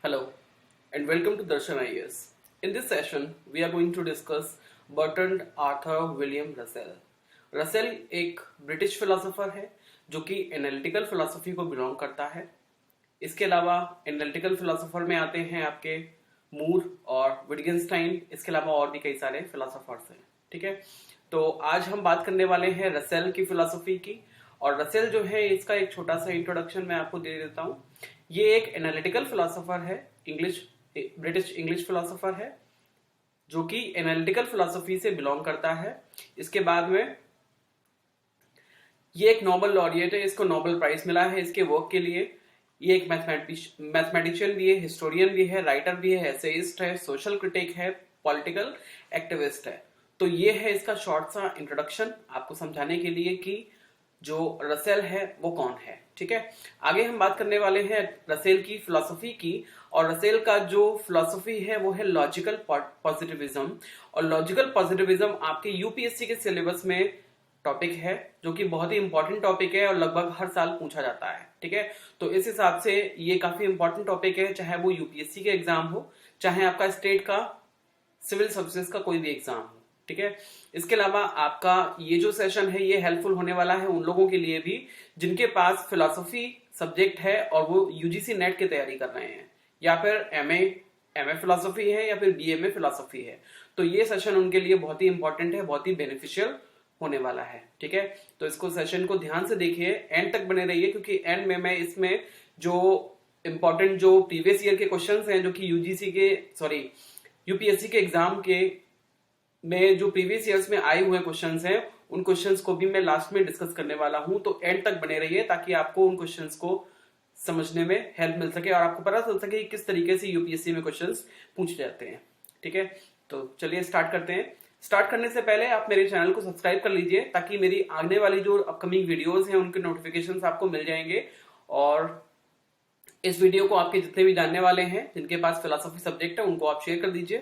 Hello and welcome to Darshan IAS. In this session, we are going to discuss Bertrand Arthur William Russell. Russell एक British philosopher है जो कि analytical philosophy को belong करता है। इसके अलावा एनालिटिकल फिलोसोफर में आते हैं आपके मूर और विटगेनस्टाइन। इसके अलावा और भी कई सारे फिलोसोफर्स हैं। ठीक है, तो आज हम बात करने वाले हैं रसेल की फिलोसफी की। और रसेल जो है, इसका एक छोटा सा इंट्रोडक्शन मैं आपको दे देता हूँ। ये एक एनालिटिकल फिलोसोफर है, ब्रिटिश इंग्लिश फिलोसोफर है जो कि एनालिटिकल फिलोसफी से बिलोंग करता है। इसके बाद में ये एक नोबेल लॉरिएट है, इसको नोबेल प्राइज मिला है इसके वर्क के लिए। ये एक मैथमेटिशियन भी है, हिस्टोरियन भी है, राइटर भी है, एसेइस्ट है, सोशल क्रिटिक है, पॉलिटिकल एक्टिविस्ट है। तो ये है इसका शॉर्ट सा इंट्रोडक्शन आपको समझाने के लिए कि जो रसेल है वो कौन है। ठीक है, आगे हम बात करने वाले हैं रसेल की फिलोसफी की। और रसेल का जो फिलोसफी है वो है लॉजिकल पॉजिटिविज्म। और लॉजिकल पॉजिटिविज्म आपके यूपीएससी के सिलेबस में टॉपिक है जो कि बहुत ही इंपॉर्टेंट टॉपिक है और लगभग हर साल पूछा जाता है। ठीक है, तो इस हिसाब से ये काफी इंपॉर्टेंट टॉपिक है, चाहे वो यूपीएससी के एग्जाम हो, चाहे आपका स्टेट का सिविल सर्विसेज का कोई भी एग्जाम हो। ठीक है, इसके अलावा आपका ये जो सेशन है ये हेल्पफुल होने वाला है उन लोगों के लिए भी जिनके पास फिलोसफी सब्जेक्ट है और वो यूजीसी नेट की तैयारी कर रहे हैं, या फिर एमए फिलोसफी है, या फिर बीए में फिलोसफी है। तो ये सेशन उनके लिए बहुत ही इंपॉर्टेंट है, बहुत ही बेनिफिशियल होने वाला है। ठीक है, तो इसको सेशन को ध्यान से देखिए, एंड तक बने रहिए, क्योंकि एंड में मैं इसमें जो इंपॉर्टेंट जो प्रीवियस ईयर के क्वेश्चंस हैं जो कि यूपीएससी के एग्जाम के में जो प्रीवियस ईयर्स में आए हुए क्वेश्चंस हैं उन क्वेश्चंस को भी मैं लास्ट में डिस्कस करने वाला हूं। तो एंड तक बने रहिए ताकि आपको उन क्वेश्चंस को समझने में हेल्प मिल सके और आपको पता चल सके कि किस तरीके से यूपीएससी में क्वेश्चंस पूछे जाते हैं। ठीक है, तो चलिए स्टार्ट करते हैं। स्टार्ट करने से पहले आप मेरे चैनल को सब्सक्राइब कर लीजिए ताकि मेरी आने वाली जो अपकमिंग वीडियोस हैं उनके नोटिफिकेशंस आपको मिल जाएंगे। और इस वीडियो को आपके जितने भी जानने वाले हैं जिनके पास फिलोसफी सब्जेक्ट है उनको आप शेयर कर दीजिए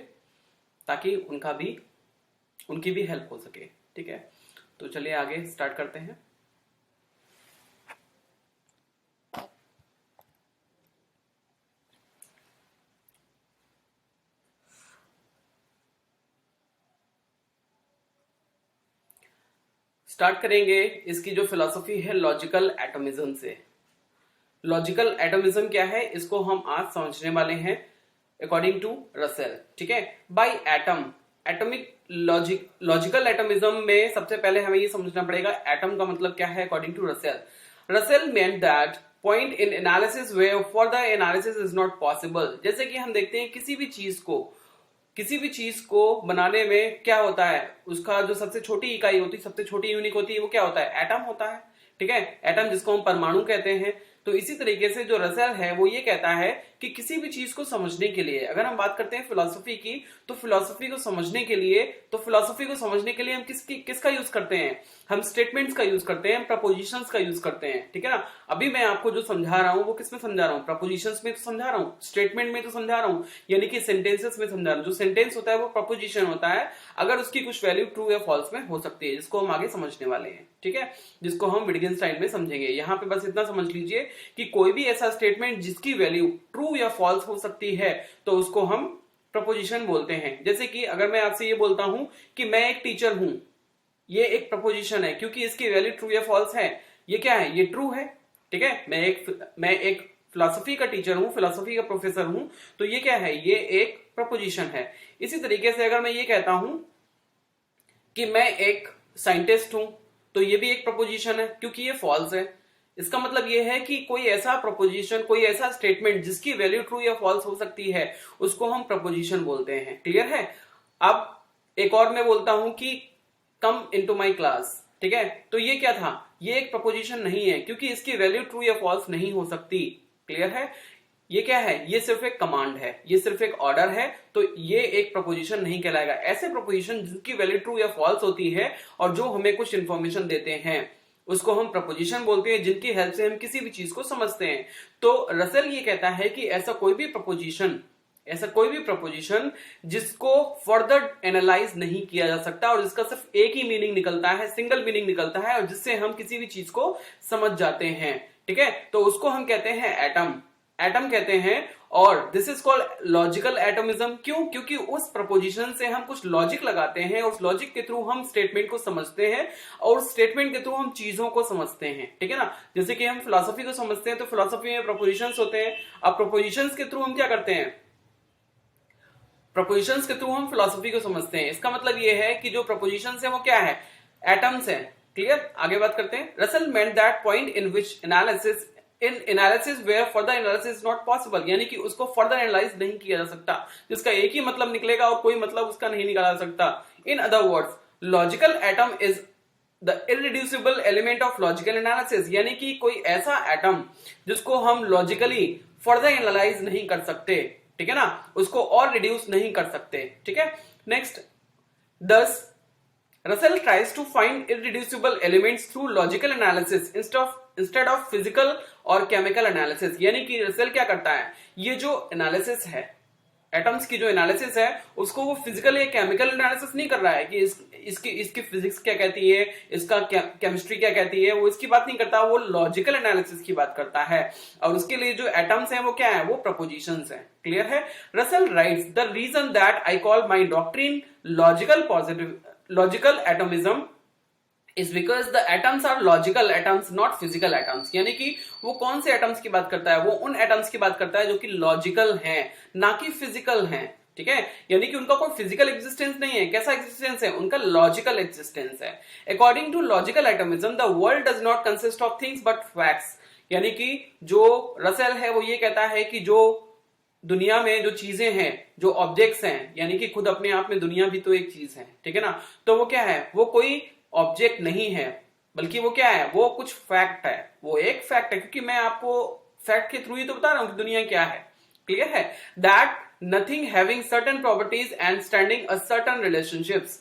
ताकि उनकी भी हेल्प हो सके। ठीक है, तो चलिए आगे स्टार्ट करते हैं। स्टार्ट करेंगे इसकी जो फिलॉसफी है लॉजिकल एटमिज्म से। लॉजिकल एटमिज्म क्या है इसको हम आज समझने वाले हैं अकॉर्डिंग टू रसेल। ठीक है, by atom atomic logical atomism में सबसे पहले हमें ये समझना पड़ेगा एटम का मतलब क्या है according to Russell. Russell meant that point in analysis where for the analysis is not possible. जैसे कि हम देखते हैं किसी भी चीज को बनाने में क्या होता है, उसका जो सबसे छोटी इकाई होती है, सबसे छोटी यूनिट होती है, वो क्या होता है, एटम होता है। ठीक है, एटम जिसको हम परमाणु कहते हैं। तो इसी तरीके से जो रसेल है वो ये कहता है कि किसी भी चीज को समझने के लिए, अगर हम बात करते हैं फिलॉसफी की, तो फिलॉसफी को समझने के लिए हम किसका यूज करते हैं, हम स्टेटमेंट्स का यूज करते हैं, प्रपोजिशंस का यूज करते हैं। ठीक है ना, अभी मैं आपको जो समझा रहा हूं वो किस में समझा रहा हूं, प्रपोजिशंस में तो समझा रहा हूं, स्टेटमेंट में तो समझा रहा हूं, यानी कि सेंटेंसेस में समझा रहा हूं। जो सेंटेंस होता है वो प्रपोजिशन होता है, अगर उसकी कुछ वैल्यू ट्रू या फॉल्स में हो सकती है, जिसको हम आगे समझने वाले हैं। ठीक है, जिसको हम विटगेनस्टाइन में समझेंगे। यहां पे बस इतना समझ लीजिए कि कोई भी ऐसा स्टेटमेंट जिसकी वैल्यू ट्रू या फॉल्स हो सकती है तो उसको हम प्रपोजिशन बोलते हैं। जैसे कि अगर मैं आपसे ये बोलता हूं कि मैं एक टीचर हूं, ये एक प्रपोजिशन है क्योंकि इसकी वैल्यू ट्रू या फॉल्स है। ये क्या है, ये ट्रू है। ठीक है, मैं एक फिलोसफी का टीचर हूं, फिलोसफी का प्रोफेसर हूं, तो ये क्या है, ये एक प्रपोजिशन है। इसी तरीके से अगर मैं ये कहता हूं कि मैं एक साइंटिस्ट हूं, तो ये भी एक प्रपोजिशन है क्योंकि ये फॉल्स है। इसका मतलब ये है कि कोई ऐसा प्रपोजिशन, कोई ऐसा स्टेटमेंट जिसकी वैल्यू ट्रू या फॉल्स हो सकती है उसको हम प्रपोजिशन बोलते हैं। क्लियर है। अब एक और मैं बोलता हूं कि कम इनटू माय क्लास। ठीक है, तो ये क्या था, ये एक प्रपोजिशन नहीं है क्योंकि इसकी वैल्यू ट्रू या फॉल्स नहीं हो सकती। क्लियर है, ये क्या है, ये सिर्फ एक कमांड है, ये सिर्फ एक ऑर्डर है, तो ये एक प्रपोजिशन नहीं कहलाएगा। ऐसे प्रपोजिशन जिनकी वैल्यू ट्रू या फॉल्स होती है और जो हमें कुछ इंफॉर्मेशन देते हैं उसको हम प्रपोजिशन बोलते हैं, जिनकी हेल्प से हम किसी भी चीज को समझते हैं। तो रसेल ये कहता है कि ऐसा कोई भी प्रपोजिशन जिसको फर्दर एनालाइज नहीं किया जा सकता और जिसका सिर्फ एक ही मीनिंग निकलता है, सिंगल मीनिंग निकलता है, और जिससे हम किसी भी चीज को समझ जाते हैं। ठीक है, तो उसको हम कहते हैं एटम। एटम कहते हैं, और दिस इज कॉल्ड लॉजिकल एटमिज्म। क्यों? क्योंकि उस प्रपोजिशन से हम कुछ लॉजिक लगाते हैं, उस लॉजिक के थ्रू हम स्टेटमेंट को समझते हैं, और स्टेटमेंट के थ्रू हम चीजों को समझते हैं, ठीक है ना। जैसे कि हम फिलोसफी को समझते हैं तो फिलोसफी में प्रपोजिशंस होते हैं। अब प्रपोजिशंस के थ्रू हम क्या करते हैं, प्रपोजिशंस के थ्रू हम फिलोसफी को समझते हैं। इसका मतलब ये है कि जो प्रपोजिशंस है वो क्या है, एटम्स है। क्लियर? आगे बात करते हैं। Russell meant that point in which analysis where further analysis not possible, यानी कि उसको फर्दर एनालाइज नहीं किया जा सकता, जिसका एक ही मतलब निकलेगा और कोई मतलब उसका नहीं निकाला जा सकता। In other words, logical atom is the irreducible element of logical analysis, यानी कि कोई ऐसा एटम जिसको हम लॉजिकली फर्दर एनालाइज नहीं कर सकते, ठीक है ना, उसको और रिड्यूस नहीं कर सकते, ठीक है। नेक्स्ट, दस Russell tries to find irreducible elements through logical analysis instead of physical और chemical analysis, यानी कि रसेल क्या करता है, ये जो एनालिसिस है एटम्स की, जो एनालिसिस है उसको वो फिजिकल या केमिकल एनालिसिस नहीं कर रहा है कि इसकी फिजिक्स क्या कहती है, इसका केमिस्ट्री क्या कहती है, वो इसकी बात नहीं करता, वो लॉजिकल एनालिसिस की बात करता है। और उसके लिए जो एटम्स हैं वो क्या है, वो प्रपोजिशंस हैं। क्लियर है? Russell writes the reason that I call my doctrine logical atomism is because the atoms are logical atoms not physical atoms, यानी कि वो कौन से एटम्स की बात करता है, वो उन एटम्स की बात करता है जो कि लॉजिकल हैं, ना कि फिजिकल हैं, ठीक है। यानी कि उनका कोई फिजिकल एग्जिस्टेंस नहीं है। कैसा एग्जिस्टेंस है? उनका लॉजिकल एग्जिस्टेंस है। According to logical atomism the world does not consist of things but facts, यानी कि जो रसेल है वो ये कहता है कि जो दुनिया में जो चीजें हैं, जो ऑब्जेक्ट्स हैं, यानी कि खुद अपने आप में दुनिया भी तो एक चीज है, ठीक है ना, तो वो क्या है, वो कोई ऑब्जेक्ट नहीं है, बल्कि वो क्या है, वो कुछ फैक्ट है, वो एक फैक्ट है, क्योंकि मैं आपको फैक्ट के थ्रू ही तो बता रहा हूं कि दुनिया क्या है। क्लियर है? That nothing having certain properties and standing a certain relationships,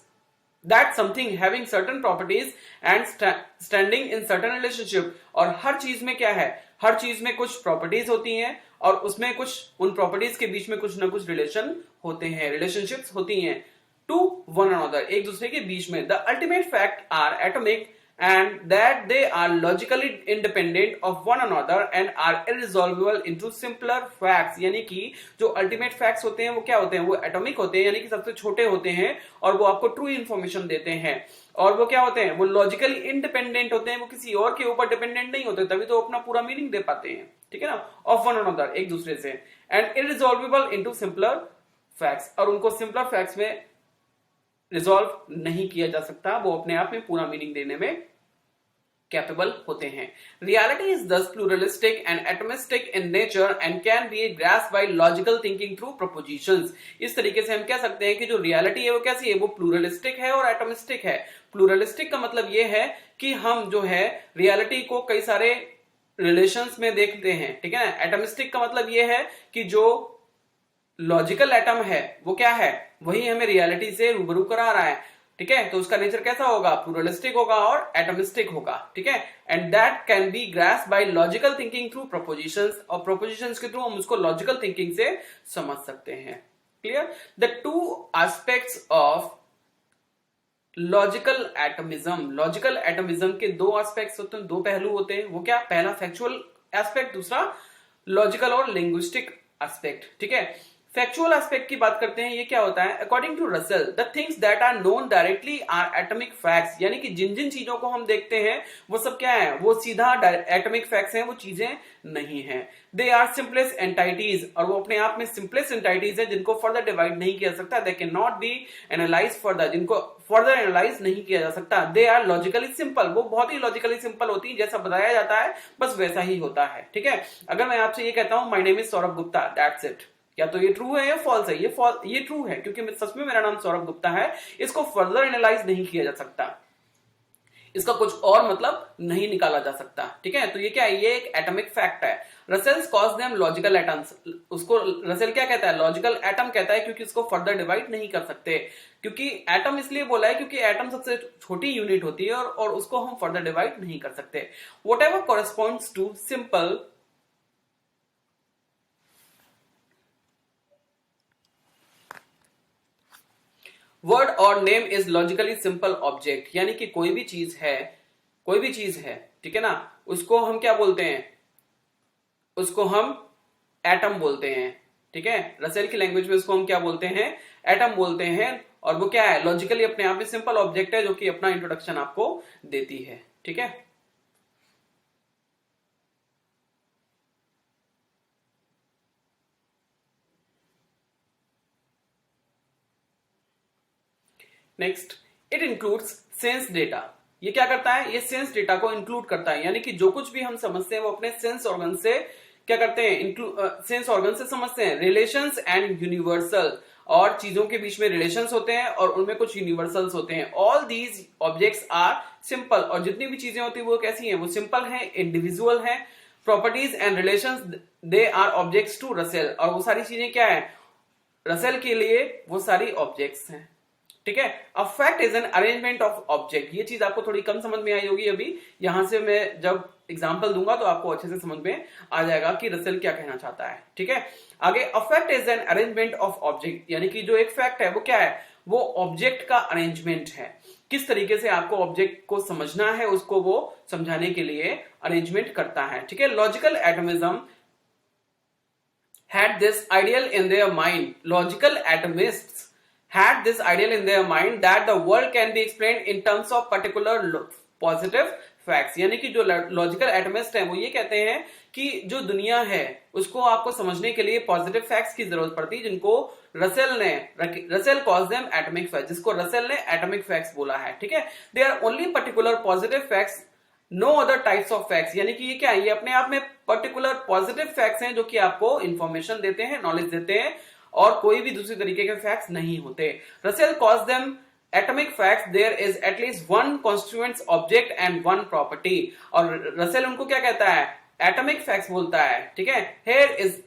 that something having certain properties and standing in certain relationship, और हर चीज में क्या है, हर चीज में कुछ प्रॉपर्टीज होती हैं और उसमें कुछ, उन प्रॉपर्टीज के बीच में कुछ ना कुछ रिलेशन होते हैं, रिलेशनशिप्स होती हैं टू वन अनदर, एक दूसरे के बीच में। The ultimate fact are atomic and that they are logically independent of one another and are irresolvable into simpler facts, यानी कि जो अल्टीमेट फैक्ट्स होते हैं वो क्या होते हैं, वो एटॉमिक होते हैं, यानी कि सबसे छोटे होते हैं और वो आपको ट्रू इंफॉर्मेशन देते हैं, और वो क्या होते हैं, वो लॉजिकली इंडिपेंडेंट होते हैं, वो किसी और के ऊपर डिपेंडेंट नहीं होते, तभी तो अपना पूरा मीनिंग दे पाते हैं, ठीक है ना, ऑफ वन अनदर, एक दूसरे से, एंड इररिजॉल्वेबल इनटू सिंपलर फैक्ट्स, और उनको सिंपलर फैक्ट्स में रिजॉल्व नहीं किया जा सकता, वो अपने आप में पूरा मीनिंग देने में कैपेबल होते हैं। Reality is thus pluralistic and atomistic in nature and can be grasped by logical thinking through propositions. इस तरीके से हम कह सकते हैं कि जो रियलिटी है वो कैसी है, वो प्लूरलिस्टिक है और एटमिस्टिक है। प्लूरलिस्टिक का मतलब ये है कि हम जो है रियलिटी को कई सारे रिलेशंस में देखते हैं, ठीक है ना। एटमिस्टिक का मतलब ये है कि जो लॉजिकल एटम है वो क्या है, वही हमें रियलिटी से रूबरू करा रहा है, ठीक है, तो उसका नेचर कैसा होगा, प्लूरलिस्टिक होगा और एटमिस्टिक होगा, ठीक है। And that can be grasped by logical thinking through propositions, और प्रोपोजिशंस के थ्रू हम उसको लॉजिकल थिंकिंग से समझ सकते हैं। Clear? The two aspects of logical atomism, logical atomism के दो एस्पेक्ट्स होते हैं, दो पहलू होते हैं, वो क्या, पहला फैक्चुअल एस्पेक्ट, दूसरा लॉजिकल और लिंग्विस्टिक एस्पेक्ट, ठीक है। फैक्चुअल एस्पेक्ट की बात करते हैं, ये क्या होता है, according to Russell the things that are known directly are atomic facts, यानी कि जिन जिन चीजों को हम देखते हैं वो सब क्या है, वो सीधा एटॉमिक फैक्ट्स हैं, वो चीजें नहीं है। दे आर सिंपलेस्ट एंटाइटीज, और वो अपने आप में सिंपलेस्ट एंटाइटीज है जिनको फर्दर डिवाइड नहीं किया जा सकता, they can not be analyse further, जिनको फर्दर एनालाइज नहीं किया जा सकता। दे आर लॉजिकली सिंपल, वो बहुत ही लॉजिकली सिंपल होती है, जैसा बताया जाता है बस वैसा ही होता है, ठीक है। अगर मैं आपसे ये कहता हूं my name is Saurabh Gupta, that's it, या तो ये ट्रू है या फॉल्स है, ये ट्रू है क्योंकि सच में मेरा नाम सौरभ गुप्ता है, इसको फर्दर एनालाइज नहीं किया जा सकता, इसका कुछ और मतलब नहीं निकाला जा सकता, ठीक है। तो ये क्या है, ये एक एटॉमिक फैक्ट है। Russell calls them logical atoms, उसको रसेल क्या कहता है, लॉजिकल एटम कहता है, क्योंकि उसको फर्दर डिवाइड नहीं कर सकते, क्योंकि एटम इसलिए बोला है क्योंकि एटम सबसे छोटी यूनिट होती है और उसको हम फर्दर डिवाइड नहीं कर सकते। Whatever corresponds to simple word और name is logically simple object, यानी कि कोई भी चीज है, ठीक है ना, उसको हम क्या बोलते हैं, उसको हम एटम बोलते हैं। ठीक है, रसेल की लैंग्वेज में इसको हम क्या बोलते हैं, एटम बोलते हैं। और वो क्या है, लॉजिकली अपने आप में सिंपल ऑब्जेक्ट है जो कि अपना इंट्रोडक्शन आपको देती है। ठीक है, next, it includes sense data. ये क्या करता है, ये सेंस डेटा को इंक्लूड करता है, यानी कि जो कुछ भी हम समझते हैं वो अपने सेंस ऑर्गन से क्या करते हैं, सेंस ऑर्गन से समझते हैं। रिलेशंस एंड यूनिवर्सल, और चीजों के बीच में रिलेशंस होते हैं और उनमें कुछ यूनिवर्सल्स होते हैं। All these objects are simple, और जितनी भी चीजें होती है वो कैसी हैं, वो सिंपल हैं, इंडिविजुअल हैं। Properties and relations they are objects to Russell, और वो सारी चीजें क्या है, रसेल के लिए वो सारी ऑब्जेक्ट्स हैं। ठीक है, a fact is an arrangement of object. ये चीज आपको थोड़ी कम समझ में आई होगी अभी, यहां से मैं जब एग्जांपल दूंगा तो आपको अच्छे से समझ में आ जाएगा कि रसेल क्या कहना चाहता है। ठीक है, आगे, a fact is an arrangement of object, यानी कि जो एक फैक्ट है वो क्या है, वो ऑब्जेक्ट का अरेंजमेंट है। किस तरीके से आपको ऑब्जेक्ट को समझना है उसको वो समझाने के लिए अरेंजमेंट करता है। ठीक है, logical एटमिज्म had this ideal in their mind. Logical atomists had this ideal in their mind that the world can be explained in terms of particular positive facts. यानी कि जो लॉजिकल एटमिस्ट हैं वो ये कहते हैं कि जो दुनिया है उसको आपको समझने के लिए पॉजिटिव फैक्ट्स की जरूरत पड़ती है, जिनको Russell calls them atomic facts, जिसको रसेल ने एटॉमिक फैक्ट्स बोला है। ठीक है, they are only particular positive facts, no other types of facts, यानी कि ये क्या है, ये अपने आप में पर्टिकुलर पॉजिटिव फैक्ट्स हैं जो कि आपको इंफॉर्मेशन देते हैं, नॉलेज देते हैं, और कोई भी दूसरी तरीके के फैक्ट्स नहीं होते। Russell calls them atomic facts, there is at least one constituent object and one property, और रसेल उनको क्या कहता है, एटॉमिक फैक्ट्स बोलता है। ठीक है, here is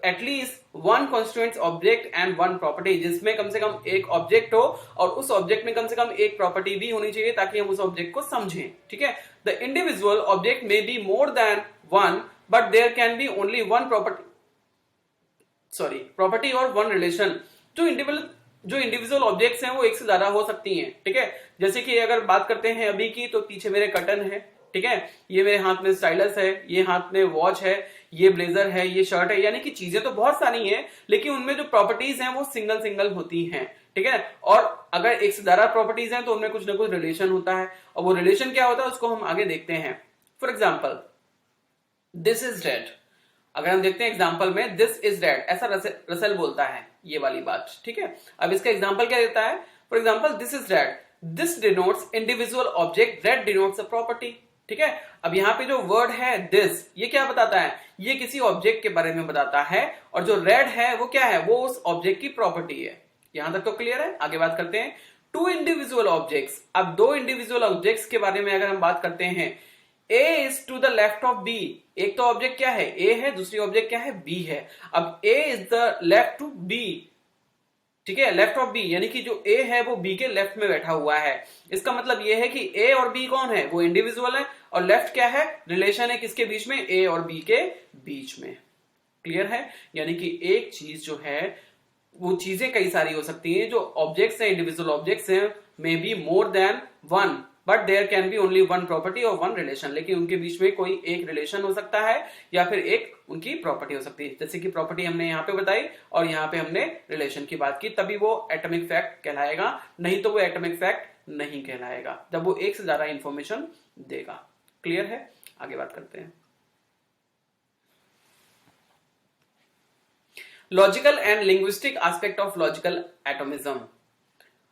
at least one constituent object and one property, जिसमें कम से कम एक ऑब्जेक्ट हो और उस ऑब्जेक्ट में कम से कम एक प्रॉपर्टी भी होनी चाहिए ताकि हम उस ऑब्जेक्ट को समझें। ठीक है, the individual object may be more than one, but there can be only one property और वन रिलेशन। जो इंडिविजुअल ऑब्जेक्ट्स हैं वो एक से ज्यादा हो सकती हैं। ठीक है, जैसे कि अगर बात करते हैं अभी की, तो पीछे मेरे कर्टन है। ठीक है, ये मेरे हाथ में स्टाइलस है, ये हाथ में वॉच है, ये ब्लेजर है, ये शर्ट है, यानी कि चीजें तो बहुत सारी हैं लेकिन उनमें जो प्रॉपर्टीज हैं वो सिंगल सिंगल होती हैं। ठीक है, और अगर एक से ज्यादा प्रॉपर्टीज हैं तो उनमें कुछ ना कुछ रिलेशन होता है, और वो रिलेशन क्या होता है उसको हम आगे देखते हैं। For example, this is red, अगर हम देखते हैं एग्जाम्पल में, दिस इज रेड, ऐसा रसेल बोलता है ये वाली बात। ठीक है, अब इसका एग्जाम्पल क्या देता है, for example this is red, this denotes individual object, red denotes a property. ठीक है, अब यहाँ पे जो वर्ड है दिस, ये क्या बताता है, ये किसी ऑब्जेक्ट के बारे में बताता है, और जो रेड है वो क्या है, वो उस ऑब्जेक्ट की प्रॉपर्टी है। यहां तक तो क्लियर है, आगे बात करते हैं। टू इंडिविजुअल ऑब्जेक्ट्स, अब दो इंडिविजुअल ऑब्जेक्ट्स के बारे में अगर हम बात करते हैं, A is to the left of B, एक तो ऑब्जेक्ट क्या है, A है, दूसरी ऑब्जेक्ट क्या है, B है। अब A is the left to B, ठीक है, लेफ्ट ऑफ बी, यानी कि जो ए है वो बी के लेफ्ट में बैठा हुआ है। इसका मतलब ये है कि ए और बी कौन है, वो इंडिविजुअल है, और लेफ्ट क्या है, रिलेशन है किसके बीच में, ए और बी के बीच में। क्लियर है, यानी कि एक चीज जो है, वो चीजें कई सारी हो सकती हैं, जो ऑब्जेक्ट्स हैं, इंडिविजुअल ऑब्जेक्ट्स हैं, may be more than one, but there can be only one property और वन रिलेशन, लेकिन उनके बीच में कोई एक रिलेशन हो सकता है या फिर एक उनकी प्रॉपर्टी हो सकती है। जैसे कि प्रॉपर्टी हमने यहाँ पे बताई और यहाँ पे हमने रिलेशन की बात की, तभी वो एटॉमिक फैक्ट कहलाएगा, नहीं तो वो एटॉमिक फैक्ट नहीं कहलाएगा जब वो एक से ज्यादा इंफॉर्मेशन देगा। क्लियर है, आगे बात करते हैं। Logical and linguistic aspect of logical atomism.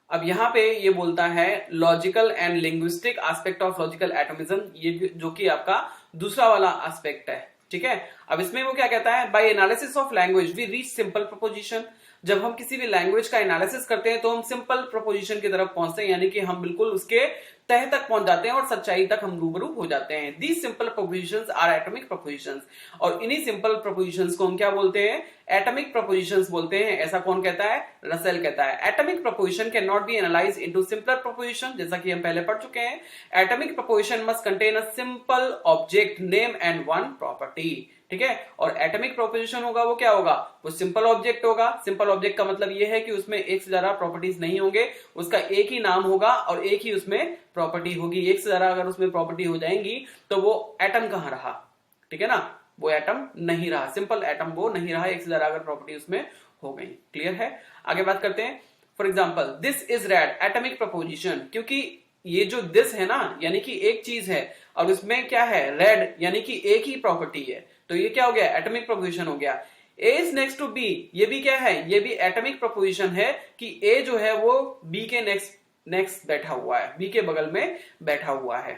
अब यहां पे ये बोलता है logical and linguistic aspect of logical atomism, ये जो कि आपका दूसरा वाला एस्पेक्ट है। ठीक है, अब इसमें वो क्या कहता है, by analysis of language we reach simple proposition. जब हम किसी भी लैंग्वेज का एनालिसिस करते हैं तो हम सिंपल प्रोपोजिशन की तरफ पहुंचते हैं, यानी कि हम बिल्कुल उसके तह तक पहुंच जाते हैं और सच्चाई तक हम रूबरू हो जाते हैं। These simple propositions are atomic propositions, और इन्हीं सिंपल प्रोपोजिशंस को हम क्या बोलते हैं, एटॉमिक प्रोपोजिशंस बोलते हैं। ऐसा कौन कहता है, रसेल कहता है। Atomic proposition can not be analyse into simpler proposition, जैसा कि हम पहले पढ़ चुके हैं। Atomic proposition must contain a simple object name and one property. ठीक है, और एटॉमिक प्रोपोजिशन होगा वो क्या होगा, वो सिंपल ऑब्जेक्ट होगा। सिंपल ऑब्जेक्ट का मतलब ये है कि उसमें एक से ज्यादा प्रॉपर्टीज नहीं होंगे, उसका एक ही नाम होगा और एक ही उसमें प्रॉपर्टी होगी। एक से ज्यादा अगर उसमें प्रॉपर्टी हो जाएंगी तो वो एटम कहां रहा, ठीक है ना, वो एटम नहीं रहा, सिंपल एटम वो नहीं रहा, एक से ज्यादा अगर प्रॉपर्टी उसमें हो गई। क्लियर है? आगे बात करते हैं। For example this is red, atomic preposition, क्योंकि ये जो दिस है ना यानी कि एक चीज है और उसमें क्या है रेड यानी कि एक ही प्रॉपर्टी है, तो ये क्या हो गया एटॉमिक प्रपोजिशन हो गया। A is next to B, ये भी क्या है, ये भी एटॉमिक प्रपोजिशन है कि A जो है वो B के नेक्स्ट बैठा हुआ है, B के बगल में बैठा हुआ है।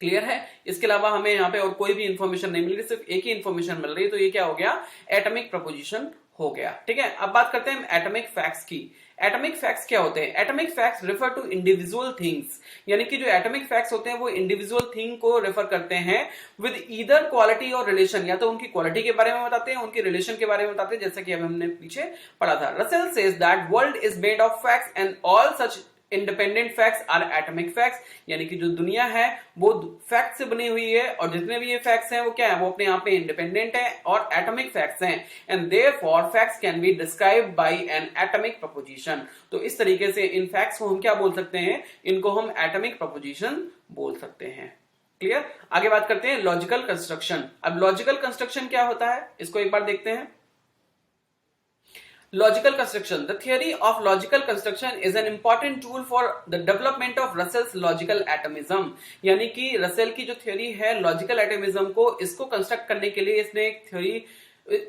क्लियर है? इसके अलावा हमें यहाँ पे और कोई भी इंफॉर्मेशन नहीं मिल रही, सिर्फ एक ही इंफॉर्मेशन मिल रही है, तो ये क्या हो गया एटॉमिक प्रपोजिशन हो गया। ठीक है, अब बात करते हैं एटॉमिक फैक्ट्स की। एटॉमिक फैक्ट्स क्या होते हैं? Atomic facts refer to individual things, यानी कि जो एटॉमिक फैक्ट्स होते हैं वो इंडिविजुअल थिंग को रेफर करते हैं विद ईदर क्वालिटी और रिलेशन, या तो उनकी क्वालिटी के बारे में बताते हैं, उनके रिलेशन के बारे में बताते हैं, जैसा कि अभी हमने पीछे पढ़ा था। Russell says that world is made of facts and all such independent facts are atomic facts, यानी कि जो दुनिया है वो फैक्ट से बनी हुई है और जितने भी ये फैक्ट्स हैं वो क्या है, वो अपने आप में इंडिपेंडेंट है और एटॉमिक फैक्ट्स हैं। And therefore facts can be described bye N atomic preposition, तो इस तरीके से इन फैक्ट्स को हम क्या बोल सकते हैं, इनको हम एटॉमिक प्रपोजिशन बोल सकते हैं। क्लियर? आगे बात करते हैं लॉजिकल कंस्ट्रक्शन। अब लॉजिकल कंस्ट्रक्शन क्या होता है इसको एक बार देखते हैं। Logical construction. The theory of logical construction is an important tool for the development of Russell's logical atomism. यानी कि रसेल की जो थ्योरी है लॉजिकल एटमिज्म को, इसको कंस्ट्रक्ट करने के लिए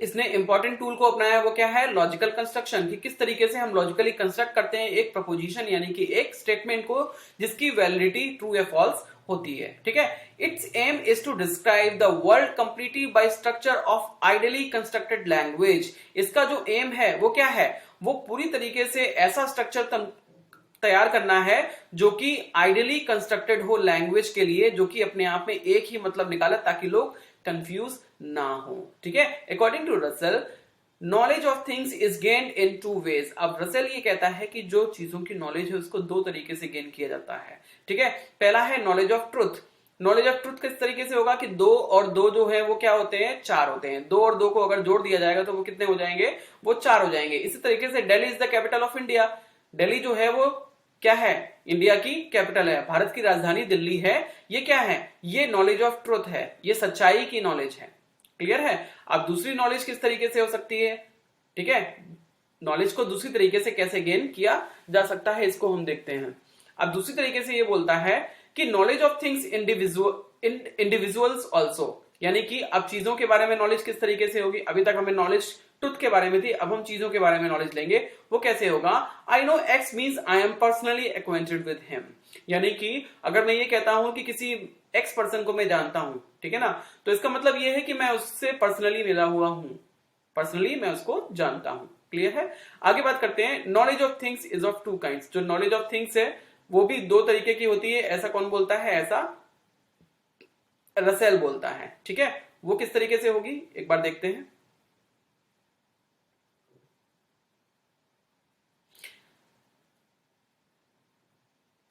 इसने इंपॉर्टेंट टूल को अपनाया। वो क्या है? लॉजिकल कंस्ट्रक्शन, कि किस तरीके से हम लॉजिकली कंस्ट्रक्ट करते हैं एक प्रपोजिशन यानी कि एक स्टेटमेंट को जिसकी वैलिडिटी ट्रू या फॉल्स होती है। ठीक है, its aim is to describe the world completely by structure of ideally constructed language. इसका जो एम है वो क्या है, वो पूरी तरीके से ऐसा स्ट्रक्चर तैयार करना है जो कि आइडियली कंस्ट्रक्टेड हो लैंग्वेज के लिए, जो कि अपने आप में एक ही मतलब निकाले ताकि लोग कंफ्यूज ना हो। ठीक है, according to Russell knowledge of things is gained in two ways. अब रसेल ये कहता है कि जो चीजों की नॉलेज है उसको दो तरीके से गेन किया जाता है। ठीक है, पहला है knowledge of truth. Knowledge of truth किस तरीके से होगा कि दो और दो जो है वो क्या होते हैं, चार होते हैं। दो और दो को अगर जोड़ दिया जाएगा तो वो कितने हो जाएंगे, वो चार हो जाएंगे। इसी तरीके से Delhi is the capital of India. Delhi जो है वो क्या है, इंडिया की कैपिटल है, भारत की राजधानी दिल्ली है। ये क्या है, ये नॉलेज ऑफ ट्रुथ है, ये सच्चाई की नॉलेज है। क्लियर है? अब दूसरी नॉलेज किस तरीके से हो सकती है? ठीक है, नॉलेज को दूसरी तरीके से कैसे गेन किया जा सकता है इसको हम देखते हैं। अब दूसरी तरीके से ये बोलता है कि knowledge of things individuals also, यानी कि अब चीजों के बारे में नॉलेज किस तरीके से होगी। अभी तक हमें नॉलेज ट्रुथ के बारे में थी, अब हम चीजों के बारे में नॉलेज लेंगे। वो कैसे होगा? I know x means I am personally acquainted with him, यानी कि अगर मैं ये कहता हूं कि किसी एक्स पर्सन को मैं जानता हूं, ठीक है ना, तो इसका मतलब ये है कि मैं उससे पर्सनली मिला हुआ हूं, पर्सनली मैं उसको जानता हूं। क्लियर है? आगे बात करते हैं knowledge of things is of two kinds. जो नॉलेज ऑफ थिंग्स है वो भी दो तरीके की होती है। ऐसा कौन बोलता है? ऐसा रसेल बोलता है। ठीक है, वो किस तरीके से होगी एक बार देखते हैं।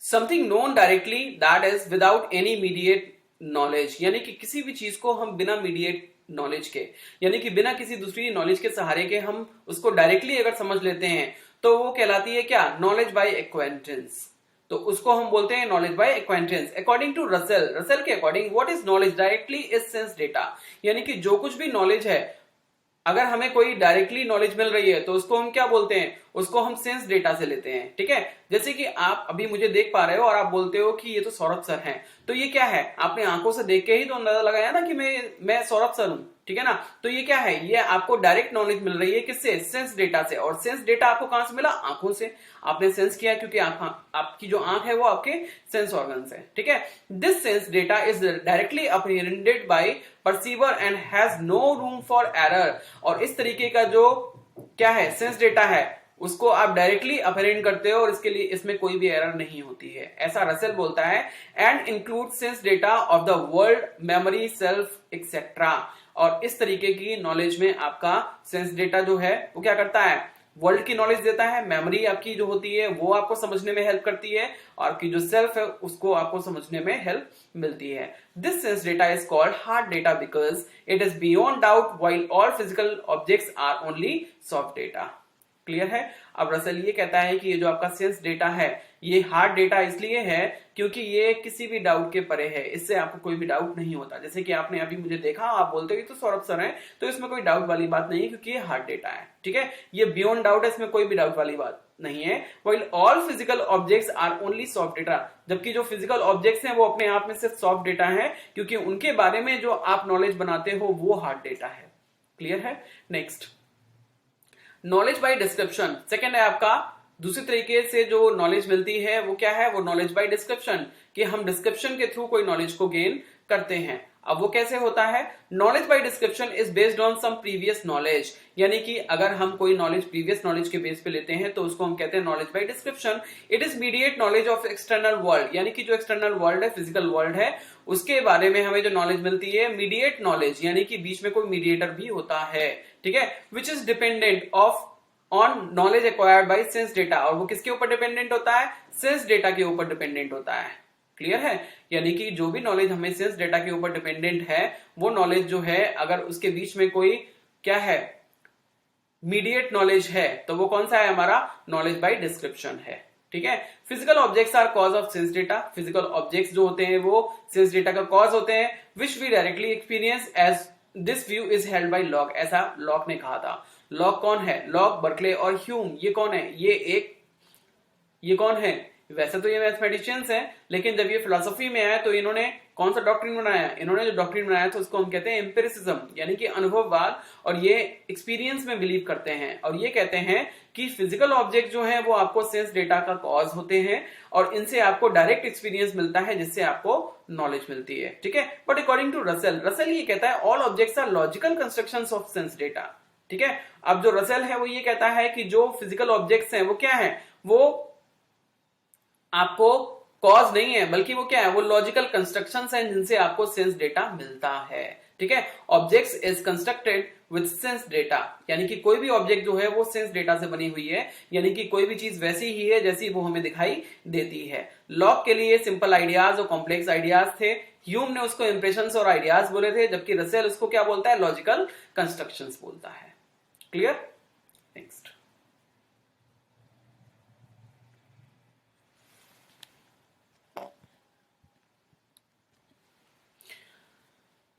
Something known directly that is without any mediate knowledge, यानी कि किसी भी चीज को हम बिना मीडिएट नॉलेज के, यानी कि बिना किसी दूसरी नॉलेज के सहारे के हम उसको डायरेक्टली अगर समझ लेते हैं तो वो कहलाती है क्या? Knowledge by acquaintance. तो उसको हम बोलते हैं knowledge by acquaintance. According to Russell के according what is knowledge directly is sense data, यानी कि जो कुछ भी नॉलेज है, अगर हमें कोई डायरेक्टली नॉलेज मिल रही है तो उसको हम क्या बोलते हैं? उसको हम सेंस डेटा से लेते हैं। ठीक है, जैसे कि आप अभी मुझे देख पा रहे हो और आप बोलते हो कि ये तो सौरभ सर हैं, तो ये क्या है? आपने आंखों से देख के ही तो अंदाजा लगाया ना कि मैं सौरभ सर हूं। ठीक है ना, तो ये क्या है? ये आपको डायरेक्ट नॉलेज मिल रही है किससे? सेंस डेटा से। और सेंस डेटा आपको कहां से मिला? आंखों से। आपने सेंस किया क्योंकि आपकी जो आंख है वो आपके सेंस ऑर्गन्स है। ठीक है, this sense data is directly apprehended by perceiver and has no room for error. और इस तरीके का जो क्या है सेंस डेटा है उसको आप डायरेक्टली अपेरेंट करते हो और इसके लिए इसमें कोई भी एरर नहीं होती है, ऐसा रसेल बोलता है। And include sense data of the world, memory, self etcetera. और इस तरीके की नॉलेज में आपका सेंस डेटा जो है वो क्या करता है? वर्ल्ड की नॉलेज देता है, मेमोरी आपकी जो होती है वो आपको समझने में हेल्प करती है, और की जो सेल्फ है उसको आपको समझने में हेल्प मिलती है। This sense data is called hard data because it is beyond doubt while all physical objects are only soft data. Clear है? अब रसेल ये कहता है कि ये जो आपका सेंस डेटा है ये हार्ड डेटा इसलिए है क्योंकि ये किसी भी डाउट के परे है, इससे आपको कोई भी डाउट नहीं होता। जैसे कि आपने अभी मुझे देखा, आप बोलते हो तो सौरभ सर है, तो इसमें कोई डाउट वाली बात नहीं है क्योंकि ये हार्ड डेटा है, ठीक है, ये बियॉन्ड डाउट है, इसमें कोई भी डाउट वाली बात नहीं है। While all physical objects are only soft data, जबकि जो फिजिकल ऑब्जेक्ट्स हैं वो अपने आप में सिर्फ सॉफ्ट डेटा है, क्योंकि उनके बारे में जो आप नॉलेज बनाते हो वो हार्ड डेटा है। क्लियर है? Next, knowledge by description. Second है आपका, दूसरी तरीके से जो नॉलेज मिलती है वो क्या है, वो नॉलेज बाय डिस्क्रिप्शन, कि हम डिस्क्रिप्शन के थ्रू कोई नॉलेज को गेन करते हैं। अब वो कैसे होता है? Knowledge by description is based on some previous knowledge, यानी कि अगर हम कोई नॉलेज प्रीवियस नॉलेज के बेस पे लेते हैं तो उसको हम कहते हैं knowledge by description. It is mediate knowledge of external world, यानी कि जो एक्सटर्नल वर्ल्ड है, फिजिकल वर्ल्ड है, उसके बारे में हमें जो नॉलेज मिलती है, मीडिएट नॉलेज, यानी कि बीच में कोई मीडिएटर भी होता है, ठीक है, which is dependent on knowledge acquired by sense data, और वो किसके ऊपर डिपेंडेंट होता है? सेंस डेटा के ऊपर डिपेंडेंट होता है। क्लियर है? यानी कि जो भी नॉलेज हमें सेंस डेटा के ऊपर डिपेंडेंट है, वो नॉलेज जो है अगर उसके बीच में कोई क्या है, मीडिएट नॉलेज है, तो वो कौन सा है? हमारा नॉलेज बाय डिस्क्रिप्शन है, ठीक है। Physical objects are cause of sense data, physical objects जो होते हैं वो सेंस डेटा का कॉज होते हैं, which we directly experience as this view is held by Locke, ऐसा लॉक ने कहा था। लॉक कौन है? लॉक, बर्कले और ह्यूम, ये कौन है? ये कौन है? वैसे तो ये मैथमेटिशियंस हैं, लेकिन जब ये फिलोसफी में आया तो इन्होंने कौन सा डॉक्ट्रिन बनाया? इन्होंने जो डॉक्ट्रिन बनाया था उसको हम कहते हैं एम्पिरिसिज्म, यानी कि अनुभववाद, और ये एक्सपीरियंस में बिलीव करते हैं, और ये कहते हैं कि फिजिकल ऑब्जेक्ट जो है वो आपको सेंस डेटा का कॉज होते हैं, और इनसे आपको डायरेक्ट एक्सपीरियंस मिलता है, जिससे आपको नॉलेज मिलती है, ठीक है। बट अकॉर्डिंग टू रसेल ये कहता है all objects are logical constructions of sense data, ठीक है। अब जो रसेल है वो ये कहता है कि जो फिजिकल ऑब्जेक्ट्स हैं वो क्या है, वो आपको कॉज नहीं है, बल्कि वो क्या है, वो लॉजिकल कंस्ट्रक्शंस हैं जिनसे आपको सेंस डेटा मिलता है, ठीक है। Objects is constructed with sense data, यानी कि कोई भी ऑब्जेक्ट जो है वो सेंस डेटा से बनी हुई है, यानी कि कोई भी चीज वैसी ही है जैसी वो हमें दिखाई देती है। लॉक के लिए सिंपल आइडियाज और कॉम्प्लेक्स आइडियाज थे, ह्यूम ने उसको इंप्रेशंस और आइडियाज बोले थे, जबकि रसेल उसको क्या बोलता है? लॉजिकल कंस्ट्रक्शंस बोलता है। क्लियर? नेक्स्ट,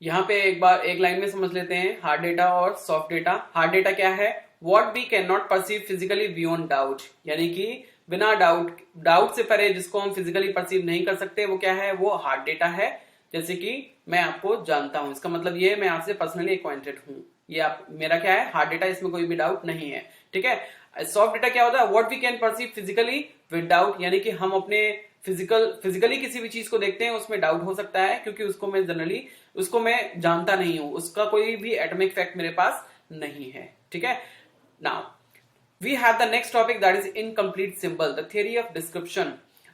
यहां पे एक लाइन में समझ लेते हैं हार्ड डेटा और सॉफ्ट डेटा। हार्ड डेटा क्या है? What we can not perceive physically beyond doubt, यानी कि बिना डाउट से परे जिसको हम फिजिकली परसीव नहीं कर सकते, वो क्या है? वो हार्ड डेटा है। जैसे कि मैं आपको जानता हूं, इसका मतलब ये मैं आपसे पर्सनली एक्वाइंटेड हूं, ये आप मेरा क्या है? हार्ड डेटा, इसमें कोई भी डाउट नहीं है, ठीक है। सॉफ्ट डेटा क्या होता है? What we can perceive physically with doubt, यानी कि हम अपने फिजिकली किसी भी चीज को देखते हैं, उसमें डाउट हो सकता है क्योंकि उसको मैं जानता नहीं हूं, उसका कोई भी एटॉमिक फैक्ट मेरे पास नहीं है, ठीक है। Now we have the next topic that is incomplete symbol, the theory of description.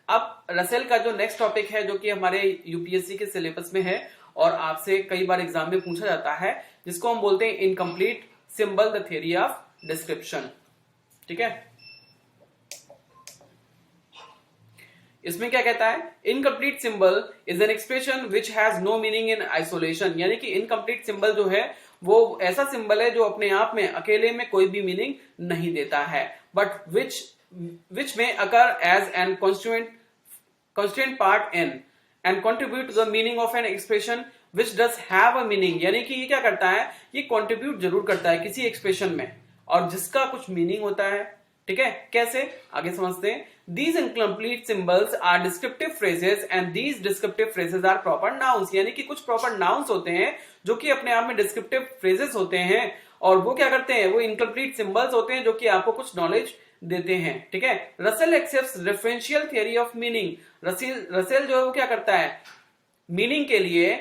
अब रसेल का जो नेक्स्ट टॉपिक है, जो कि हमारे यूपीएससी के सिलेबस में है और आपसे कई बार एग्जाम में पूछा जाता है, जिसको हम बोलते हैं incomplete symbol, the theory of description, ठीक है। इसमें क्या कहता है? Incomplete symbol is an expression which has no meaning in isolation, यानी कि इनकम्प्लीट सिंबल जो है वो ऐसा सिंबल है जो अपने आप में अकेले में कोई भी मीनिंग नहीं देता है, बट विच में occur as an constituent part in and contribute to the meaning of an expression which does have a meaning, यानी कि ये क्या करता है? ये कंट्रीब्यूट जरूर करता है किसी एक्सप्रेशन में और जिसका कुछ मीनिंग होता है, ठीक है। कैसे? आगे समझते हैं। These incomplete symbols are descriptive phrases and these descriptive phrases are proper nouns, यानी कि कुछ proper nouns होते हैं जो कि अपने आप में descriptive phrases होते हैं, और वो क्या करते हैं? वो incomplete symbols होते हैं जो कि आपको कुछ नॉलेज देते हैं, ठीक है। Russell accepts referential theory of meaning, Russell जो है वो क्या करता है? मीनिंग के लिए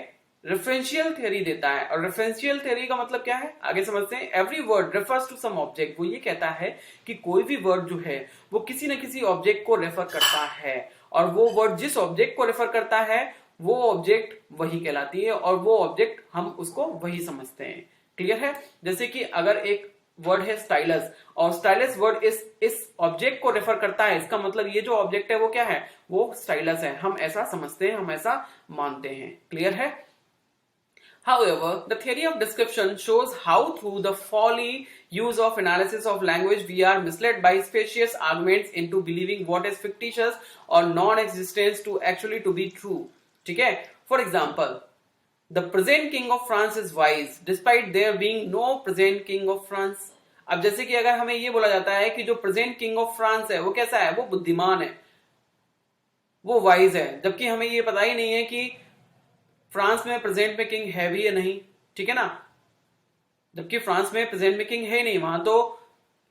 रेफरेंशियल थ्योरी देता है, और रेफरेंशियल थ्योरी का मतलब क्या है? आगे समझते हैं। Every word refers to some object, वो ये कहता है कि कोई भी वर्ड जो है वो किसी न किसी ऑब्जेक्ट को रेफर करता है, और वो वर्ड जिस ऑब्जेक्ट को रेफर करता है वो ऑब्जेक्ट वही कहलाती है, और वो ऑब्जेक्ट हम उसको वही समझते हैं। क्लियर है? जैसे कि अगर एक वर्ड है स्टाइलस, और स्टाइलस वर्ड इस ऑब्जेक्ट को रेफर करता है, इसका मतलब ये जो ऑब्जेक्ट है वो क्या है? वो स्टाइलस है, हम ऐसा समझते हैं, हम ऐसा मानते हैं। क्लियर है? However, the theory of description shows how through the folly use of analysis of language, we are misled by specious arguments into believing what is fictitious or non-existence to actually to be true. ठीक है? For example, the present king of France is wise despite there being no present king of France. अब जैसे कि अगर हमें ये बोला जाता है कि जो प्रेजेंट किंग ऑफ फ्रांस है वो कैसा है, वो बुद्धिमान है, वो वाइज है, जबकि हमें ये पता ही नहीं है कि फ्रांस में प्रेजेंट में किंग है भी या नहीं, ठीक है ना, जबकि फ्रांस में प्रेजेंट में किंग है ही नहीं, वहां तो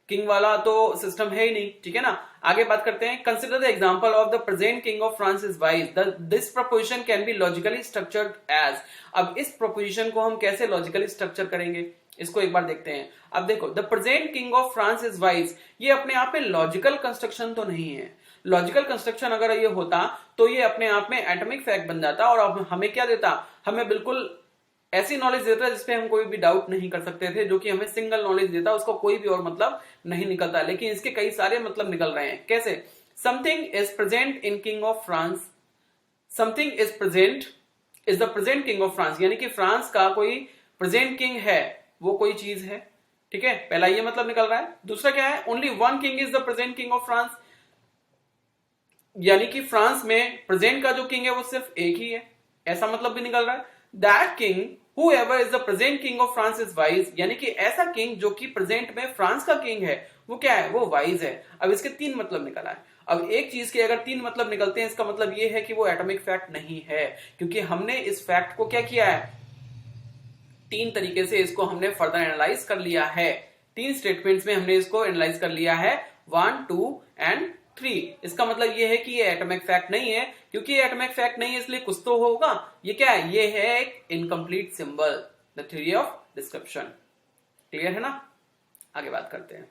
किंग वाला तो सिस्टम है ही नहीं, ठीक है ना। आगे बात करते हैं, consider the example of the present king of France is wise, this proposition can be logically structured as. अब इस प्रोपोजिशन को हम कैसे लॉजिकली स्ट्रक्चर करेंगे, इसको एक बार देखते हैं। अब देखो, the present king of France is wise, ये अपने आप में लॉजिकल कंस्ट्रक्शन तो नहीं है। लॉजिकल कंस्ट्रक्शन अगर ये होता तो ये अपने आप में एटॉमिक फैक्ट बन जाता और अब हमें क्या देता, हमें बिल्कुल ऐसी नॉलेज देता जिसपे हम कोई भी डाउट नहीं कर सकते थे, जो कि हमें सिंगल नॉलेज देता, उसको कोई भी और मतलब नहीं निकलता, लेकिन इसके कई सारे मतलब निकल रहे हैं। कैसे? Something is present in king of France, something is present is the present king of France, यानी कि फ्रांस का कोई प्रेजेंट किंग है, वो कोई चीज है, ठीक है, पहला ये मतलब निकल रहा है। दूसरा क्या है, only one king is the present king of France, यानी कि फ्रांस में प्रेजेंट का जो किंग है वो सिर्फ एक ही है, ऐसा मतलब भी निकल रहा है। That king whoever is the present king of France is wise, यानी कि ऐसा किंग जो कि प्रेजेंट में फ्रांस का किंग है वो क्या है, वो वाइज है। अब इसके तीन मतलब निकल आए। अब एक चीज के अगर तीन मतलब निकलते हैं, इसका मतलब ये है कि वो एटॉमिक फैक्ट नहीं है, क्योंकि हमने इस फैक्ट को क्या किया है, तीन तरीके से इसको हमने फर्दर एनालाइज कर लिया है, तीन स्टेटमेंट्स में हमने इसको एनालाइज कर लिया है, 1, 2 एंड 3। इसका मतलब ये है कि ये एटॉमिक फैक्ट नहीं है, क्योंकि ये एटॉमिक फैक्ट नहीं है इसलिए कुछ तो होगा। ये क्या है, ये है एक incomplete symbol, the theory of description. Clear है ना? आगे बात करते हैं।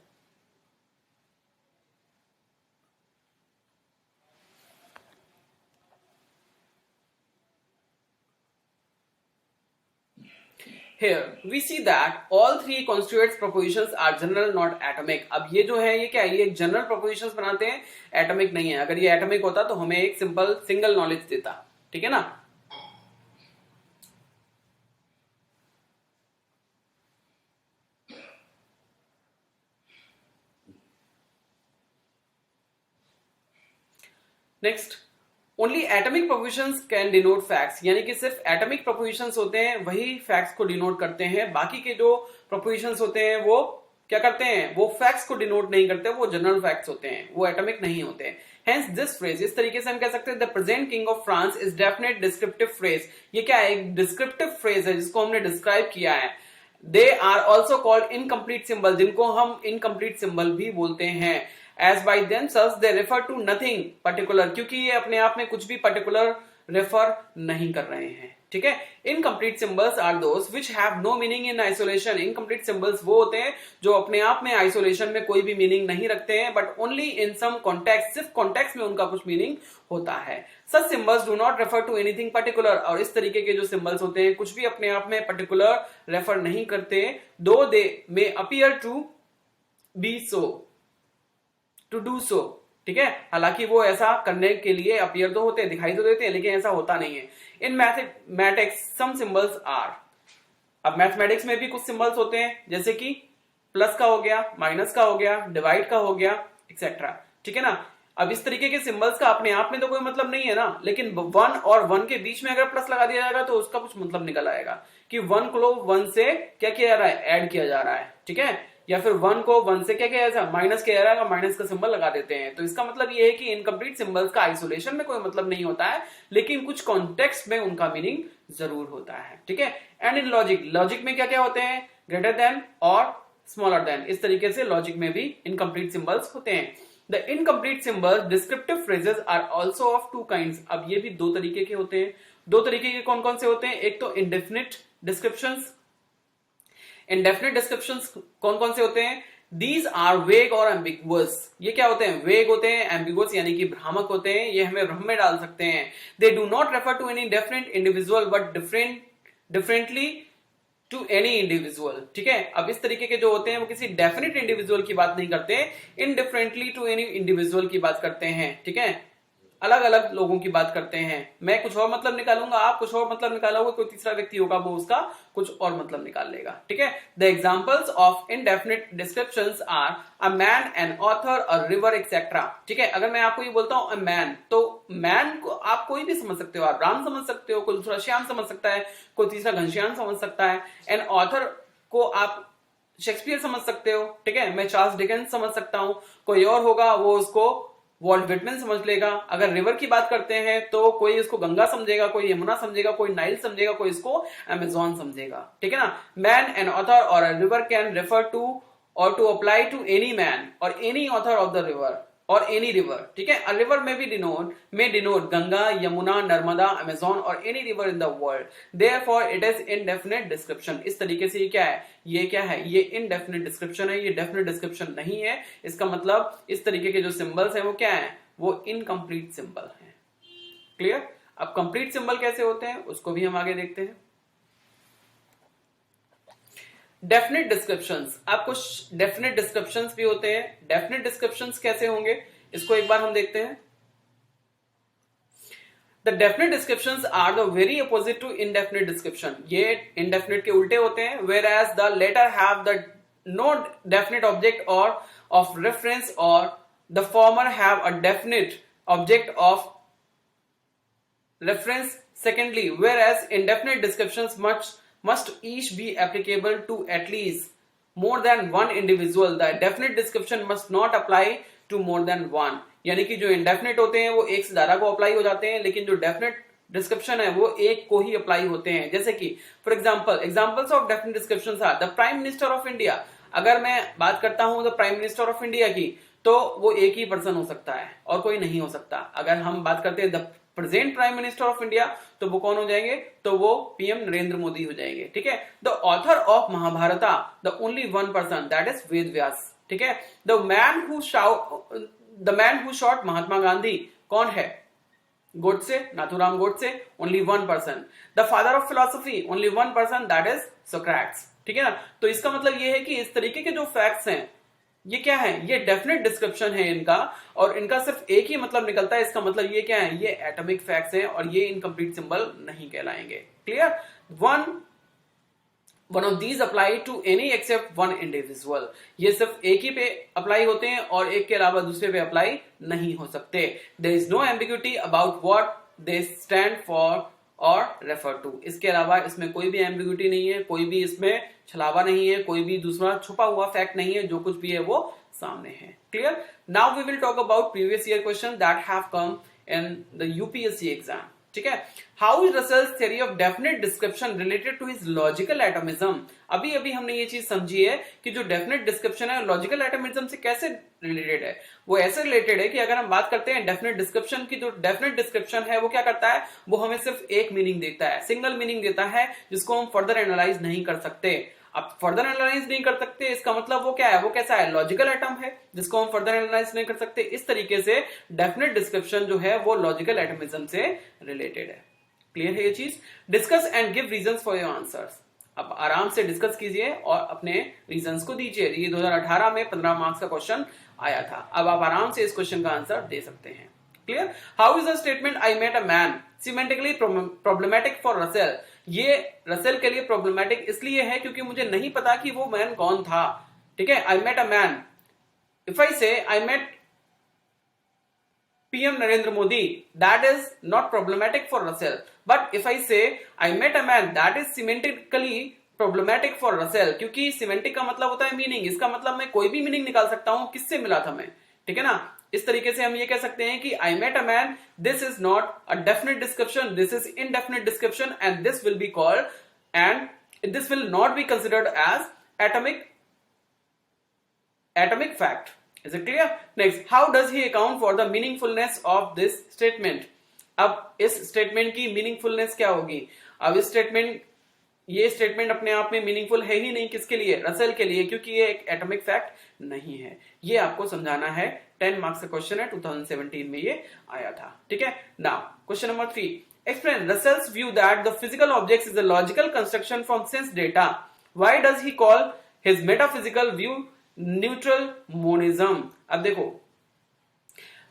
Here we see that all three constituent propositions are general not atomic। अब ये जो है ये क्या है, ये एक जनरल propositions बनाते हैं, एटॉमिक नहीं है। अगर ये एटॉमिक होता तो हमें एक सिंपल सिंगल नॉलेज देता, ठीक है ना। Next, only atomic propositions can denote facts, यानी कि सिर्फ एटॉमिक प्रोपोजिशंस होते हैं वही फैक्ट्स को डिनोट करते हैं, बाकी के जो प्रोपोजिशंस होते हैं वो क्या करते हैं, वो फैक्ट्स को डिनोट नहीं करते, वो जनरल फैक्ट्स होते हैं, वो एटॉमिक नहीं होते हैं। हेंस दिस फ्रेज, इस तरीके से हम कह सकते हैं the present king of France is definite descriptive phrase. ये क्या है, एक डिस्क्रिप्टिव फ्रेज है जिसको हमने डिस्क्राइब किया है। They are also called incomplete symbol, जिनको हम इनकम्प्लीट सिंबल भी बोलते हैं। As by themselves they refer to nothing particular, क्योंकि ये अपने आप में कुछ भी पर्टिकुलर रेफर नहीं कर रहे हैं, ठीक है। Incomplete symbols are those which have no meaning in isolation. Incomplete symbols वो होते हैं जो अपने आप में आइसोलेशन में कोई भी मीनिंग नहीं रखते हैं, but only in some context, सिर्फ कॉन्टेक्स्ट में उनका कुछ मीनिंग होता है। Such symbols do not refer to anything particular, और इस तरीके के जो सिंबल्स होते हैं कुछ भी अपने आप में पर्टिकुलर रेफर नहीं करते, though they may appear to be so, to do so, ठीक है, हालांकि वो ऐसा करने के लिए अपीयर तो होते हैं, दिखाई तो देते हैं, लेकिन ऐसा होता नहीं है। In mathematics some symbols are, अब मैथमेटिक्स में भी कुछ सिंबल्स होते हैं, जैसे कि प्लस का हो गया, माइनस का हो गया, डिवाइड का हो गया, एक्सेट्रा, ठीक है ना। अब इस तरीके के सिंबल्स का अपने आप में तो कोई मतलब नहीं है ना, लेकिन 1 और 1 के बीच में अगर प्लस लगा दिया जाएगा तो उसका कुछ मतलब निकल आएगा कि 1 को 1 से क्या किया जा रहा है, ऐड किया जा रहा है, ठीक है, या फिर 1 को 1 से क्या किया जा रहा है, माइनस किया जा रहा है, माइनस का सिंबल लगा देते हैं। तो इसका मतलब ये है कि इनकम्प्लीट सिंबल्स का आइसोलेशन में कोई मतलब नहीं होता है, लेकिन कुछ कॉन्टेक्स्ट में उनका मीनिंग जरूर होता है, ठीक है। एंड इन लॉजिक, लॉजिक में क्या क्या होते हैं, ग्रेटर देन और स्मॉलर देन, इस तरीके से लॉजिक में भी इनकम्प्लीट सिंबल्स होते हैं। The incomplete symbols descriptive phrases are also of 2 kinds. अब ये भी 2 तरीके के होते हैं। 2 तरीके के कौन कौन से होते हैं, एक तो इंडेफिनिट डिस्क्रिप्शंस। इंडेफिनिट डिस्क्रिप्शंस कौन कौन से होते हैं, दीज आर वेग और एम्बिगुअस। ये क्या होते हैं, वेग होते हैं, एम्बिगुअस यानी कि भ्रामक होते हैं, ये हमें भ्रम में डाल सकते हैं। They do not refer to any definite individual but differently to any individual, ठीक है। अब इस तरीके के जो होते हैं वो किसी डेफिनेट इंडिविजुअल की बात नहीं करते, इनडिफरेंटली टू एनी इंडिविजुअल की बात करते हैं, ठीक है। अलग अलग लोगों की बात करते हैं, मैं कुछ और मतलब निकालूंगा, आप कुछ और मतलब निकालोगे, कोई तीसरा व्यक्ति होगा वो उसका कुछ और मतलब निकाल लेगा, ठीक है। The examples of indefinite descriptions are a man, an author, a river, etcetera, ठीक है। अगर मैं आपको ये बोलता हूं अ मैन, तो मैन को आप कोई भी समझ सकते हो, आप राम समझ सकते हो, कोई दूसरा श्याम समझ सकता है, कोई तीसरा घनश्याम समझ सकता है। एन ऑथर को आप शेक्सपियर समझ सकते हो, ठीक है, मैं चार्ल्स डिकेंस समझ सकता हूं, कोई और होगा वो उसको वॉल्ट विटमैन समझ लेगा। अगर रिवर की बात करते हैं तो कोई इसको गंगा समझेगा, कोई यमुना समझेगा, कोई नाइल समझेगा, कोई इसको अमेजोन समझेगा, ठीक है ना। मैन, एन ऑथर और a river can refer to और to apply to any man और any author of the river और एनी रिवर, ठीक है। अ रिवर में भी डिनोट गंगा, यमुना, नर्मदा, अमेजोन और any river in the world, therefore it is indefinite description. इस तरीके से ये क्या है, ये इनडेफिनिट डिस्क्रिप्शन है, ये डेफिनेट डिस्क्रिप्शन नहीं है। इसका मतलब इस तरीके के जो सिंबल्स हैं वो क्या है, वो इनकम्प्लीट सिंबल है। क्लियर। अब कंप्लीट सिंबल कैसे होते हैं उसको भी हम आगे देखते हैं। डेफिनेट डिस्क्रिप्शंस, आपको डेफिनेट डिस्क्रिप्शंस भी होते हैं। डेफिनेट डिस्क्रिप्शंस कैसे होंगे इसको एक बार हम देखते हैं। The definite descriptions are the very opposite to indefinite description, ये इनडेफिनेट के उल्टे होते हैं। Whereas the latter have the no definite object or of reference और the former have a definite object of reference. Secondly, whereas indefinite descriptions must each be applicable to at least more than one individual, the definite description must not apply to more than one. यानी कि जो indefinite होते हैं वो एक से ज्यादा को अप्लाई हो जाते हैं, लेकिन जो definite डिस्क्रिप्शन है वो एक को ही अप्लाई होते हैं। जैसे कि for examples of definite descriptions are the prime minister of India. अगर मैं बात करता हूं the prime minister of India की, तो वो एक ही पर्सन हो सकता है और कोई नहीं हो सकता। अगर हम बात करते हैं the present prime minister of India, तो वो कौन हो जाएंगे, तो वो पीएम नरेंद्र मोदी हो जाएंगे, ठीक है। The author of Mahabharata, the only one person, that is Ved Vyas, ठीक है। The man who shot Mahatma Gandhi, कौन है, Godse, Nathuram Godse, only one person. The father of philosophy, only one person, that is Socrates, ठीक है ना। तो इसका मतलब ये है कि इस तरीके के जो फैक्ट्स हैं ये क्या है, ये डेफिनेट डिस्क्रिप्शन है इनका, और इनका सिर्फ एक ही मतलब निकलता है। इसका मतलब ये क्या है, ये एटॉमिक फैक्ट्स हैं और ये इनकम्प्लीट सिंबल नहीं कहलाएंगे। Clear. One of these apply to any except one individual, ये सिर्फ एक ही पे अप्लाई होते हैं और एक के अलावा दूसरे पे अप्लाई नहीं हो सकते। There is no ambiguity about what they stand for or refer to, इसके अलावा इसमें कोई भी एम्बिग्यूटी नहीं है, कोई भी इसमें छलावा नहीं है, कोई भी दूसरा छुपा हुआ फैक्ट नहीं है, जो कुछ भी है वो सामने है। Clear. Now we will talk about previous year question that have come in the UPSC exam, ठीक है। How is Russell's theory of definite description related to his logical atomism. अभी अभी हमने ये चीज समझी है कि जो डेफिनेट डिस्क्रिप्शन है लॉजिकल एटमिज्म से कैसे रिलेटेड है। वो ऐसे रिलेटेड है कि अगर हम बात करते हैं डेफिनेट डिस्क्रिप्शन की, जो डेफिनेट डिस्क्रिप्शन है वो क्या करता है, वो हमें सिर्फ एक मीनिंग देता है, सिंगल मीनिंग देता है, जिसको हम फर्दर एनालाइज नहीं कर सकते। अब फर्दर एनालाइज नहीं कर सकते, इसका मतलब वो क्या है, वो कैसा है, लॉजिकल एटम है जिसको हम फर्दर एनालाइज नहीं कर सकते। इस तरीके से डेफिनेट डिस्क्रिप्शन जो है वो लॉजिकल एटमिज्म से रिलेटेड है। क्लियर है ये चीज। Discuss and give reasons for your answers. अब आराम से डिस्कस कीजिए और अपने रीजंस को दीजिए। ये 2018 में 15 मार्क्स का क्वेश्चन आया था। अब आप आराम से इस क्वेश्चन का आंसर दे सकते हैं। Clear. How is the statement I met a man semantically problematic for Russell. ये रसेल के लिए प्रॉब्लमेटिक इसलिए है क्योंकि मुझे नहीं पता कि वो मैन कौन था, ठीक है। I met a man, if I say I met PM Narendra Modi, that is not problematic for Russell. But if I say I met a man, that is semantically problematic for Russell. क्योंकि semantic का मतलब होता है meaning, इसका मतलब मैं कोई भी मीनिंग निकाल सकता हूं किससे मिला था मैं, ठीक है ना। इस तरीके से हम ये कह सकते हैं कि I met a man, this is not a definite description, this is indefinite description and this will be called, and this will not be considered as atomic fact. Is it clear? Next, how does he account for the meaningfulness of this statement? अब इस statement की meaningfulness क्या होगी। अब इस ये statement अपने आप में मीनिंगफुल है ही नहीं, किसके लिए, रसेल के लिए, क्योंकि ये एक एटॉमिक फैक्ट नहीं है। ये आपको समझाना है, 10 मार्क्स का क्वेश्चन है, 2017 में ये आया था, ठीक है। Now question number 3, explain Russell's view that the physical objects is a logical construction from sense data. Why does he call his metaphysical view neutral monism. अब देखो,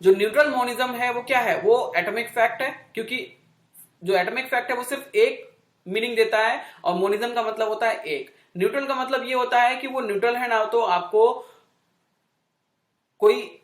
जो न्यूट्रल मोनिज्म है वो क्या है, वो एटॉमिक फैक्ट है, क्योंकि जो एटॉमिक फैक्ट है वो सिर्फ एक मीनिंग देता है और मोनिज्म का मतलब होता है एक। न्यूट्रल का मतलब ये होता है कि वो न्यूट्रल है, ना तो आपको कोई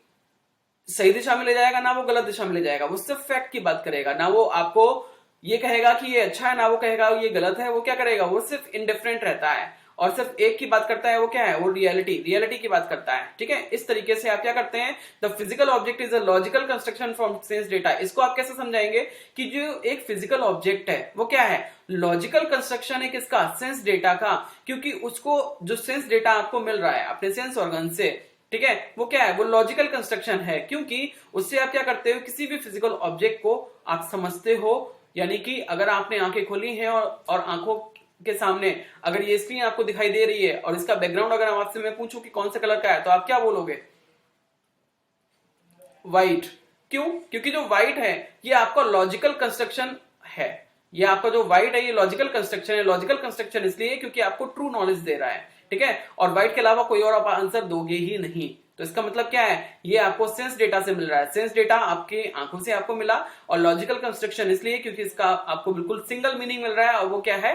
सही दिशा में ले जाएगा ना वो गलत दिशा में ले जाएगा, वो सिर्फ फैक्ट की बात करेगा, ना वो आपको ये कहेगा कि ये अच्छा है ना वो कहेगा ये गलत है। वो क्या करेगा, वो सिर्फ इंडिफरेंट रहता है और सिर्फ एक की बात करता है, वो क्या है, वो रियलिटी की बात करता है। ठीक है, इस तरीके से आप क्या करते हैं, the physical object is a logical construction from sense data. इसको आप कैसे समझाएंगे कि जो एक फिजिकल ऑब्जेक्ट है वो क्या है, लॉजिकल कंस्ट्रक्शन है किसका, सेंस डेटा का, क्योंकि उसको जो सेंस डेटा आपको मिल रहा है अपने सेंस ऑर्गन से, ठीक है, वो क्या है, वो लॉजिकल कंस्ट्रक्शन है, क्योंकि उससे आप क्या करते हो, किसी भी फिजिकल ऑब्जेक्ट को आप समझते हो। यानी कि अगर आपने आंखें खोली हैं और आंखों के सामने अगर ये स्क्रीन आपको दिखाई दे रही है और इसका बैकग्राउंड अगर आपसे मैं पूछूं कि कौन से कलर का है, तो आप क्या बोलोगे, व्हाइट। क्यों, क्योंकि जो व्हाइट है ये आपका लॉजिकल कंस्ट्रक्शन है, ये आपका जो व्हाइट है ये लॉजिकल कंस्ट्रक्शन है। लॉजिकल कंस्ट्रक्शन इसलिए क्योंकि आपको ट्रू नॉलेज दे रहा है, ठीक है, और व्हाइट के अलावा कोई और आप आंसर दोगे ही नहीं। तो इसका मतलब क्या है, ये आपको सेंस डेटा से मिल रहा है, सेंस डेटा आपके आंखों से आपको मिला, और लॉजिकल कंस्ट्रक्शन इसलिए क्योंकि इसका आपको बिल्कुल सिंगल मीनिंग मिल रहा है और वो क्या है,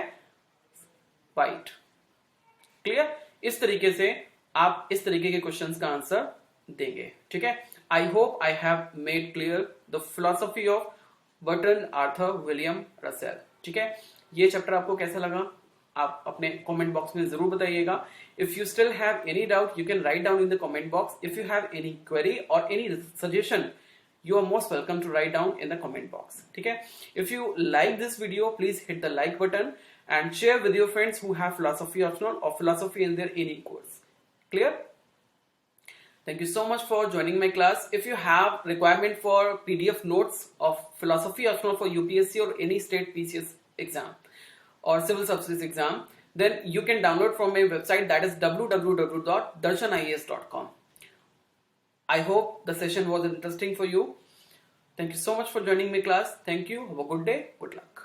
व्हाइट। क्लियर, इस तरीके से आप इस तरीके के क्वेश्चंस का आंसर देंगे। ठीक है, I hope I have made clear the philosophy of Bertrand Arthur William Russell. ठीक है, ये चैप्टर आपको कैसा लगा आप अपने कमेंट बॉक्स में जरूर बताइएगा। If you still have any doubt you can write down in the comment box. If you have any query और any suggestion you are most welcome to write down in the comment box. ठीक है, if you like this video please hit the like button and share with your friends who have philosophy optional or philosophy in their any course. Clear? Thank you so much for joining my class. If you have requirement for PDF notes of philosophy optional for UPSC or any state PCS exam or civil services exam, then you can download from my website, that is www.darshanies.com. I hope the session was interesting for you. Thank you so much for joining my class. Thank you. Have a good day. Good luck.